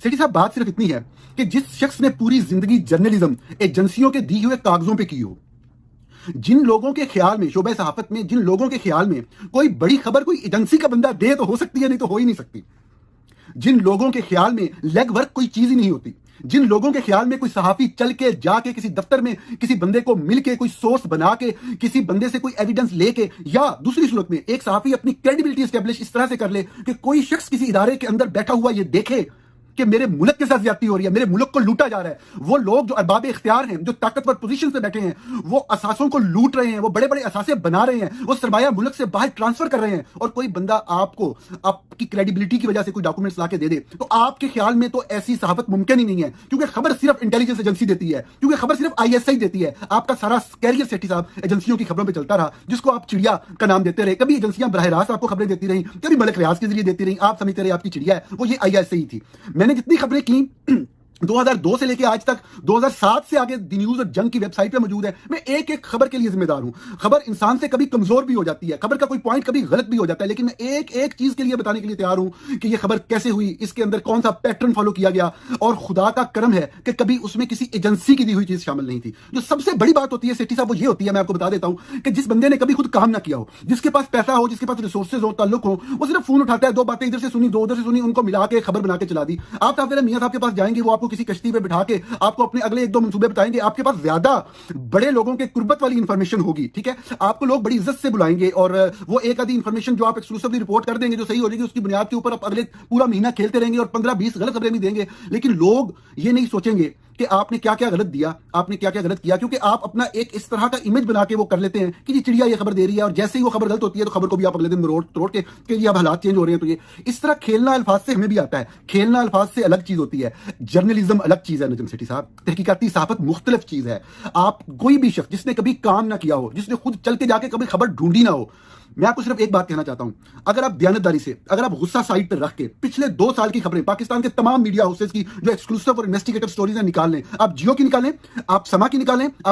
सेठी साहब बात सिर्फ इतनी है कि जिस शख्स ने पूरी जिंदगी जर्नलिज्म एजेंसियों के दिए हुए कागजों पे की हो, जिन लोगों के ख्याल में शोबे सहाफत में जिन लोगों के ख्याल में कोई बड़ी खबर कोई एजेंसी का बंदा दे तो हो सकती है, नहीं तो हो ही नहीं सकती, जिन लोगों के ख्याल में लेग वर्क कोई चीज ही नहीं होती, जिन लोगों के ख्याल में कोई सहाफी चल के जाके किसी दफ्तर में किसी बंदे को मिल के कोई सोर्स बना के किसी बंदे से कोई एविडेंस लेके, या दूसरी सूरत में एक सहाफी अपनी क्रेडिबिलिटी एस्टेब्लिश इस तरह से कर ले कि कोई शख्स किसी इदारे के अंदर बैठा हुआ ये देखे कि मेरे मुल्क के साथ ज्यादती हो रही है, मेरे मुल्क को लूटा जा रहा है, वो लोग जो अरबाब इख्तियार हैं, जो ताकतवर पोजीशन पे बैठे हैं, वो असासों को लूट रहे हैं, वो बड़े बड़े असासे बना रहे हैं, वो सरमाया मुल्क से बाहर ट्रांसफर कर रहे हैं, और कोई बंदा आपको आपकी क्रेडिबिलिटी की वजह से कोई डॉक्यूमेंट्स ला के दे दे, तो आपके ख्याल में तो ऐसी सहाफत मुमकिन ही नहीं है, क्योंकि खबर सिर्फ इंटेलिजेंस एजेंसी देती है, क्योंकि खबर सिर्फ ISI देती है। आपका सारा कैरियर सेठी साहब एजेंसियों की खबरों पर चलता रहा, जिसको आप चिड़िया का नाम देते रहे। कभी एजेंसियां बराह रास्त आपको खबरें देती रही, कभी मलिक रियाज के जरिए देती रही, आप समझते रहे आपकी चिड़िया है, वो ये ISI थी। मैंने जितनी खबरें की 2002 से लेके आज तक 2007 से आगे दी न्यूज और जंग की वेबसाइट पे मौजूद है। मैं एक एक खबर के लिए जिम्मेदार हूं। खबर इंसान से कभी कमजोर भी हो जाती है, खबर का कोई पॉइंट कभी गलत भी हो जाता है, लेकिन मैं एक एक चीज के लिए बताने के लिए तैयार हूं कि यह खबर कैसे हुई, इसके अंदर कौन सा पैटर्न फॉलो किया गया, और खुदा का करम है कि कभी उसमें किसी एजेंसी की दी हुई चीज शामिल नहीं थी। जो सबसे बड़ी बात होती है सेठी साहब वो ये होती है, मैं आपको बता देता हूं कि जिस बंदे ने कभी खुद काम ना किया हो, जिसके पास पैसा हो, जिसके पास रिसोर्सेज हो, ताल्लुक हो, वो सिर्फ फोन उठाता है, दो बातें इधर से सुनी, दो उधर से सुनी, उनको मिला के खबर बना के चला दी। आप मियां साहब के पास जाएंगे, वो आपको किसी कश्ती पे बिठा आपको अपने अगले एक दो मंसूबे बताएंगे, आपके पास ज्यादा बड़े लोगों के कुर्बत वाली इंफॉर्मेशन होगी, ठीक है, आपको लोग बड़ी इज्जत से बुलाएंगे, और वो एक आधी इंफॉर्मेशन जो आप एक्सक्लूसिवली रिपोर्ट कर देंगे, जो सही हो जाएगी, उसकी बुनियाद के ऊपर आप अगले पूरा महीना खेलते रहेंगे और 15-20 गलत खबरें भी देंगे। लेकिन लोग ये नहीं सोचेंगे कि आपने क्या क्या गलत दिया, आपने क्या क्या गलत किया, क्योंकि आप अपना एक इस तरह का इमेज बना के वो कर लेते हैं कि ये चिड़िया ये खबर दे रही है, और जैसे ही वो खबर गलत होती है तो खबर को भी आप अगले दिन रोड तोड़ के कि ये अब हालात चेंज हो रहे हैं। तो ये इस तरह खेलना अल्फाज से हमें भी आता है, खेलना अल्फाज से अलग चीज होती है, जर्नलिज्म अलग चीज है नजम सेठी साहब, तहकीकाती सहाफत मुख्तलिफ चीज है। आप कोई भी शख्स जिसने कभी काम ना किया हो, जिसने खुद चल के जाके कभी खबर ढूंढी ना हो, मैं आपको सिर्फ एक बात कहना चाहता हूं, अगर आप दयानतदारी से, अगर आप गुस्सा साइड पर रख के पिछले 2 साल की खबरें पाकिस्तान के तमाम मीडिया हाउसेस की जो एक्सक्लूसिव और इन्वेस्टिगेटिव स्टोरीज निकाल लें, आप जियो की निकालें, आप समा की निकालें, आप